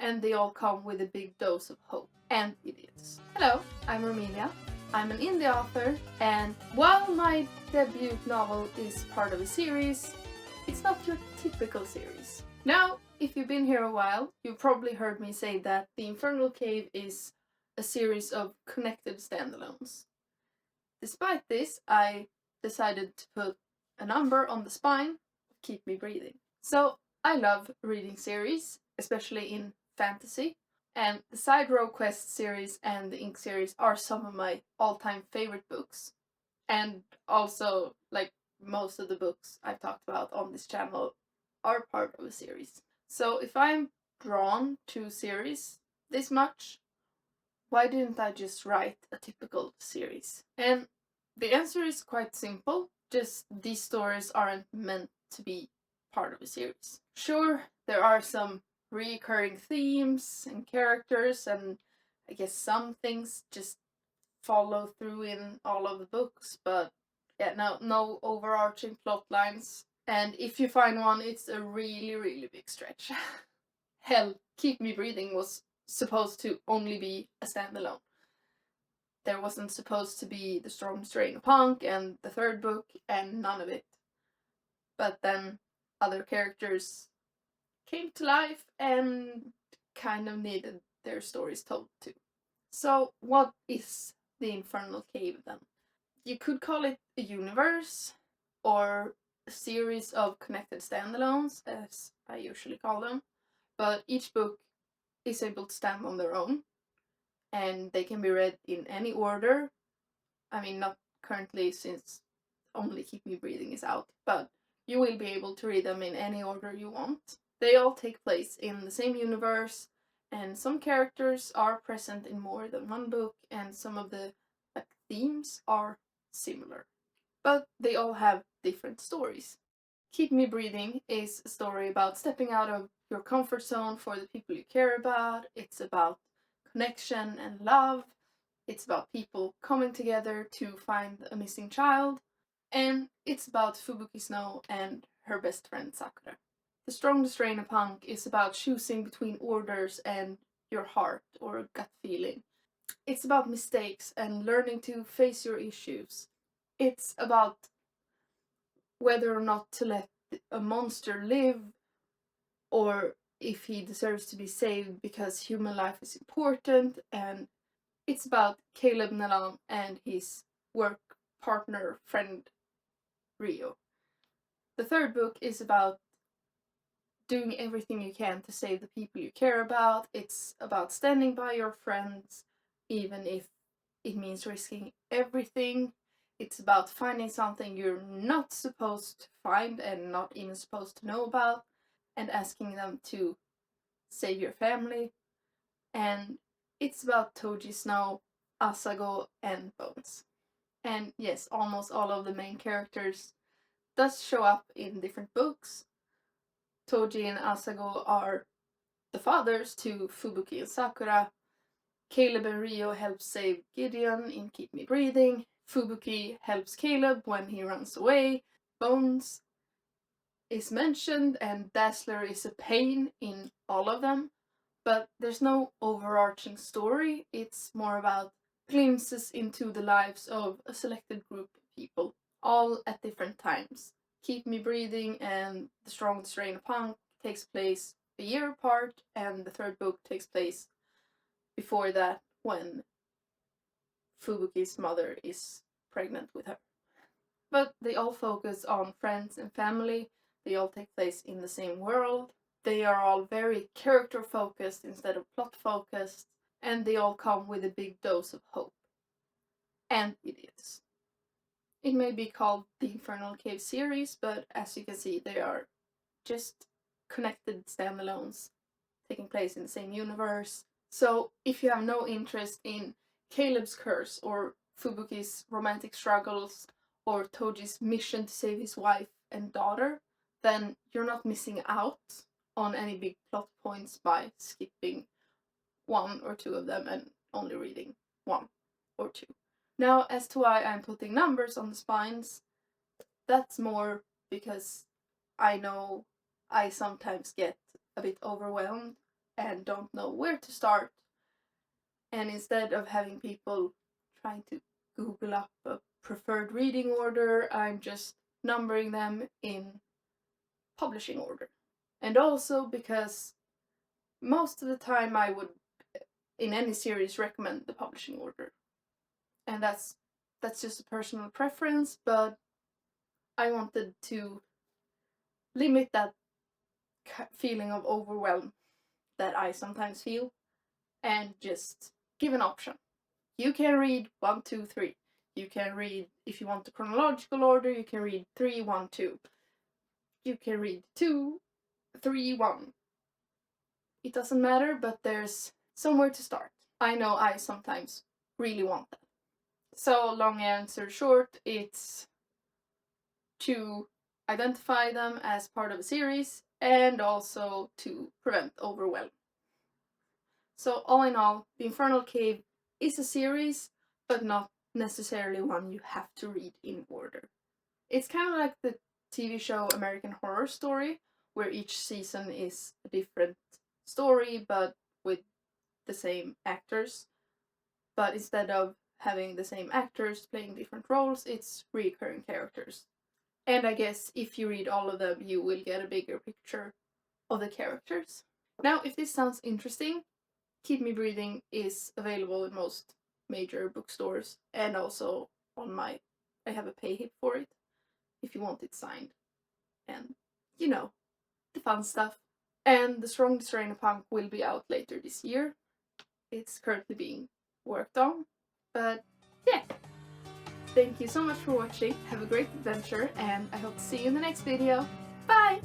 and they all come with a big dose of hope and idiots. Hello, I'm Romelia. I'm an indie author, and while my debut novel is part of a series, it's not your typical series. Now, if you've been here a while, you've probably heard me say that The Infernal Cave is a series of connected standalones. Despite this, I decided to put a number on the spine to keep me breathing. So, I love reading series, especially in fantasy, and the Side Row Quest series and the Ink series are some of my all-time favorite books. And also, like most of the books I've talked about on this channel are part of a series. So if I'm drawn to series this much, why didn't I just write a typical series? And the answer is quite simple, just these stories aren't meant to be part of a series. Sure, there are some recurring themes and characters, and I guess some things just follow through in all of the books, but yeah, no overarching plot lines. And if you find one, it's a really big stretch. Hell, Keep Me Breathing was supposed to only be a standalone. There wasn't supposed to be The Strong Strain of Punk and the third book, and none of it. But then other characters came to life and kind of needed their stories told too. So what is the Infernal Cave then? You could call it a universe, or a series of connected standalones, as I usually call them, but each book is able to stand on their own, and they can be read in any order. I mean, not currently, since only Keep Me Breathing is out, but you will be able to read them in any order you want. They all take place in the same universe, and some characters are present in more than one book, and some of the themes are similar. But they all have different stories. Keep Me Breathing is a story about stepping out of your comfort zone for the people you care about. It's about connection and love. It's about people coming together to find a missing child. And it's about Fubuki Snow and her best friend Sakura. The Strongest Strain of Punk is about choosing between orders and your heart or gut feeling. It's about mistakes and learning to face your issues. It's about whether or not to let a monster live, or if he deserves to be saved because human life is important. And it's about Caleb Nalan and his work partner friend Rio. The third book is about doing everything you can to save the people you care about. It's about standing by your friends, even if it means risking everything. It's about finding something you're not supposed to find and not even supposed to know about, and asking them to save your family. And it's about Toji Snow, Asago, and Bones. And yes, almost all of the main characters does show up in different books. Toji and Asago are the fathers to Fubuki and Sakura. Caleb and Rio help save Gideon in Keep Me Breathing. Fubuki helps Caleb when he runs away. Bones is mentioned, and Dazzler is a pain in all of them. But there's no overarching story. It's more about glimpses into the lives of a selected group of people, all at different times. Keep Me Breathing and The Strongest Strain of Punk takes place a year apart, and the third book takes place before that, when Fubuki's mother is pregnant with her. But they all focus on friends and family. They all take place in the same world. They are all very character focused instead of plot focused, and they all come with a big dose of hope and idiots. It may be called the Infernal Cave series, but as you can see, they are just connected standalones taking place in the same universe. So if you have no interest in Caleb's curse, or Fubuki's romantic struggles, or Toji's mission to save his wife and daughter, then you're not missing out on any big plot points by skipping one or two of them and only reading one or two. Now, as to why I'm putting numbers on the spines, that's more because I know I sometimes get a bit overwhelmed and don't know where to start. And instead of having people trying to Google up a preferred reading order, I'm just numbering them in publishing order. And also because most of the time I would, in any series, recommend the publishing order. And that's just a personal preference, but I wanted to limit that feeling of overwhelm that I sometimes feel and just give an option. You can read 1, 2, 3. You can read, if you want the chronological order, you can read 3, 1, 2. You can read 2, 3, 1. It doesn't matter, but there's somewhere to start. I know I sometimes really want that. So, long answer short, it's to identify them as part of a series and also to prevent overwhelm. So, all in all, The Infernal Cave is a series, but not necessarily one you have to read in order. It's kind of like the TV show American Horror Story, where each season is a different story, but with the same actors. But instead of having the same actors playing different roles, it's recurring characters. And I guess if you read all of them, you will get a bigger picture of the characters. Now, if this sounds interesting, Keep Me Breathing is available in most major bookstores, and also on I have a payhip for it if you want it signed. And, you know, the fun stuff. And The Strongest Strain of Punk will be out later this year. It's currently being worked on. But yeah. Thank you so much for watching. Have a great adventure, and I hope to see you in the next video. Bye!